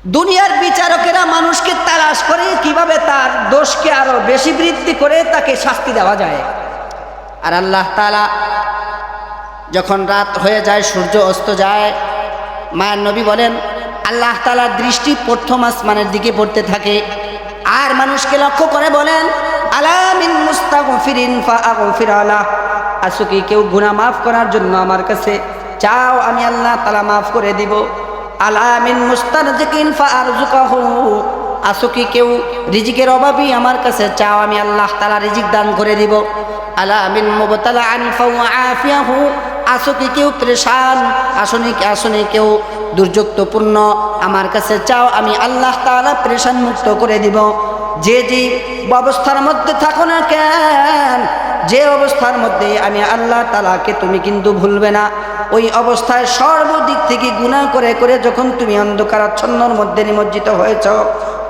দুনিয়ার বিচারকেরা মানুষকে তালাশ করে কিভাবে তার দোষকে আরো বেশি বৃদ্ধি করে তাকে শাস্তি দেওয়া যায়। আর আল্লাহ তাআলা যখন রাত হয়ে যায়, সূর্য অস্ত যায়, মায়ের নবী বলেন আল্লাহ তাআলার দৃষ্টি প্রথম আসমানের দিকে পড়তে থাকে আর মানুষকে লক্ষ্য করে বলেন, আলা মিন মুস্তাগফিরিন ফাআগফির আলাহ, আসো কি কেউ গুনাহ মাফ করার জন্য আমার কাছে চাও, আমি আল্লাহ তাআলা মাফ করে দিব। আলা মিন মুস্তারজিকিন ফাআরযুকাহু, আসো কি কেউ রিজিকের অভাবী আমার কাছে চাও, আমি আল্লাহ তাআলা রিজিক দান করে দিব। আলা মিন মুবতালাআন ফাআফিয়াহু, আসো কি কেউ পেরেশান, আসনি কেউ দুর্যোগপূর্ণ আমার কাছে চাও, আমি আল্লাহ তাআলা পেরেশান মুক্ত করে দিব। যে অবস্থার মধ্যে থাকো না কেন, যে অবস্থার মধ্যে আমি আল্লাহ তাআলাকে তুমি কিন্তু ভুলবে না। ওই অবস্থায় সর্বদিক থেকে গুনাহ করে করে যখন তুমি অন্ধকারাচ্ছন্নর মধ্যে নিমজ্জিত হয়েছ,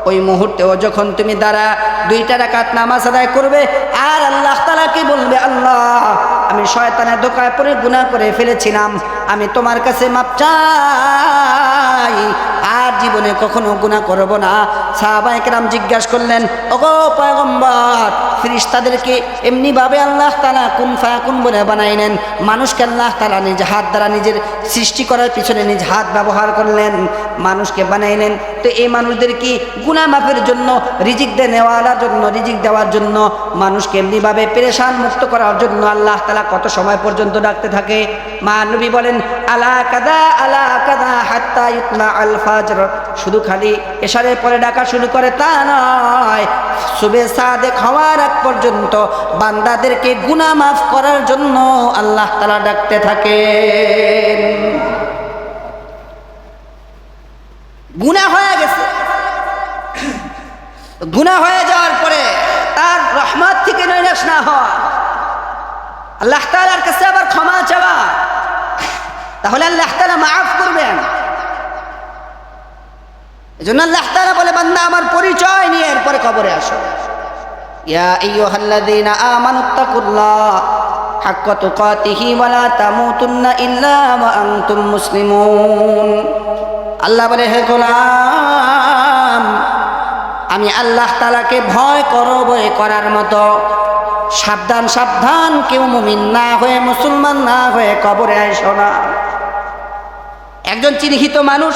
ওই মুহূর্তেও যখন তুমি দ্বারা 2 রাকাত নামাজ আদায় করবে আর আল্লাহ তাআলাকে বলবে, আল্লাহ আমি শয়তানের ধোঁকায় পড়ে গুনাহ করে ফেলেছিলাম, আমি তোমার কাছে মাপ চাই, আর জীবনে কখনো গুনাহ করব না। সাহাবায়ে কেরাম জিজ্ঞাসা করলেন, ওগো পয়গম্বর, ফেরেশতাদেরকে এমনি ভাবে আল্লাহ তাআলা কুন ফায়াকুন বলে বানাইলেন, মানুষকে আল্লাহ তাআলা নিজ হাত দ্বারা নিজের সৃষ্টি করার পিছনে নিজ হাত ব্যবহার করলেন, মানুষকে বানাইলেন, তো এই মানুষদের কি গুনাহ মাফের জন্য, রিজিক নেওয়ার জন্য, রিজিক দেওয়ার জন্য, মানুষকে এমনি ভাবে পেরেশান মুক্ত করার জন্য আল্লাহ তাআলা কত সময় পর্যন্ত ডাকতে থাকে? মা নবী বলেন, আলা কাদা হাত্তা ইতলা আল ফাজর, শুধু খালি এশারের পরে ডাকা শুরু করে তা নয়, সুবহে সাদেক হওয়ার আগ পর্যন্ত বান্দাদেরকে গুনাহ মাফ করার জন্য আল্লাহ তাআলা ডাকতে থাকেন। গুনাহ হয়ে গেছে, গুনাহ হয়ে যাওয়ার পরে তার রহমত থেকে নৈরাশ না হওয়া, আল্লাহ তাআলার কাছে আবার ক্ষমা চাওয়া, তাহলে আল্লাহ তাআলা মাফ করবেন। এজন্য আল্লাহ তাআলা বলে, বান্দা আমার পরিচয় নিয়ে এরপরে কবরে আসো। ইয়া আইয়ুহাল্লাযীনা আমানুত্তাকুল্লাহ হাক্কা তুকাতিহি ওয়া লা তামুতুন্না ইল্লা ওয়া আনতুম মুসলিমুন। আল্লাহ বলে, হে গোলাম, আমি আল্লাহ তাআলাকে ভয় করো, ভয় করার মতো সাবধান সাবধান, কেউ মুমিন না হয়ে, মুসলমান না হয়ে কবরে আইসো না। একজন চিহ্নিত মানুষ,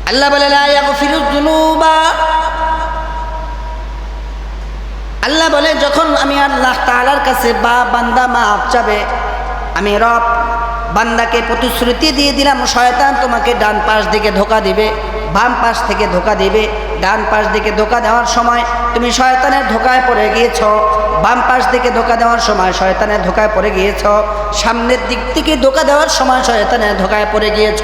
আল্লাহ বলে, লা ইয়াগফিরুয যুনুবা, আল্লাহ বলে যখন আমি আল্লাহ তাআলার কাছে বান্দা মাফ চাবে, আমি রব বান্দাকে প্রতিশ্রুতি দিয়ে দিলাম, শয়তান তোমাকে ডান পাশ দিকে ধোঁকা দিবে, বাম পাশ থেকে ধোঁকা দিবে। ডান পাশ দিকে ধোঁকা দেওয়ার সময় তুমি শয়তানের ধোঁকায় পড়ে গিয়েছ, বাম পাশ দিকে ধোঁকা দেওয়ার সময় শয়তানের ধোঁকায় পড়ে গিয়েছ, সামনের দিক থেকে ধোঁকা দেওয়ার সময় শয়তানের ধোঁকায় পড়ে গিয়েছ।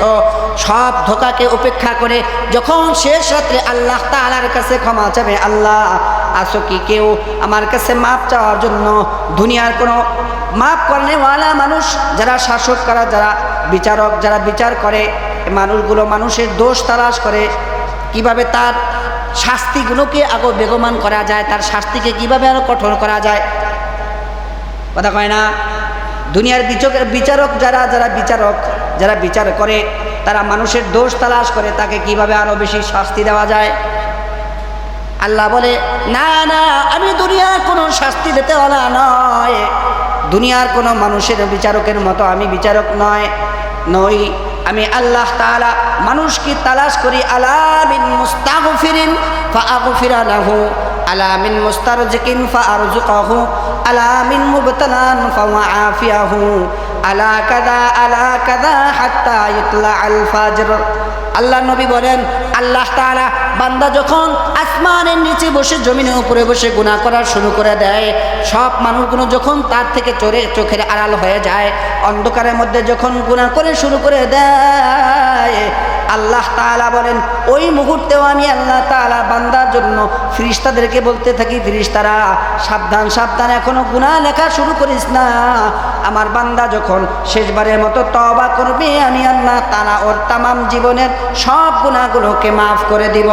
সব ধোঁকাকে উপেক্ষা করে যখন শেষ রাত্রে আল্লাহ তাআলার কাছে ক্ষমা চাবে, আল্লাহ আসো কি কেউ আমার কাছে মাপ চাওয়ার জন্য? দুনিয়ার কোনো মাপ করেওয়ালা মানুষ, যারা শাসক করা, যারা বিচারক, যারা বিচার করে, মানুষগুলো মানুষের দোষ তালাশ করে কিভাবে তার শাস্তিগুলোকে আরো বেগমান করা যায়, তার শাস্তিকে কিভাবে আরো কঠোর করা যায়। কথা কয় না? দুনিয়ার বিচারক যারা বিচার করে, তারা মানুষের দোষ তালাশ করে তাকে কিভাবে আরো বেশি শাস্তি দেওয়া যায়। আল্লাহ বলে, না না, আমি দুনিয়ার কোনো শাস্তি দিতে ওলা নয়, দুনিয়ার কোনো মানুষের বিচারকের মতো আমি বিচারক নই। আমি আল্লাহ তাআলা মানুষকে তালাশ করি, আলা মিন মুস্তাগফিরিন ফাআগফিরা লাহু, আলা মিন মুস্তারজিকিন ফাআরযুকাহু, আলা মিন মুবতালান ফাআফিয়াহু, আলা কাযা হাত্তা ইতলা আল ফাজর। আল্লাহ নবী বলেন, আল্লাহ তাআলা বান্দা যখন আসমানের নিচে বসে, জমিনের উপরে বসে গুনাহ করা শুরু করে দেয়, সব মানুষগুলো যখন তার থেকে চোখের আড়াল হয়ে যায়, অন্ধকারের মধ্যে যখন গুনাহ করে শুরু করে দেয়, আল্লাহ তাআলা বলেন, ওই মুহূর্তেও আমি আল্লাহ তাআলা বান্দার জন্য ফেরেশতাদেরকে বলতে থাকি, ফেরেশতারা সাবধান সাবধান, এখনো গুনাহ লেখা শুরু করিস না, আমার বান্দা যখন শেষবারের মতো তওবা করবে, আমি আল্লাহ তাআলা ওর তামাম জীবনের সব গুনাহগুলোকে মাফ করে দিব।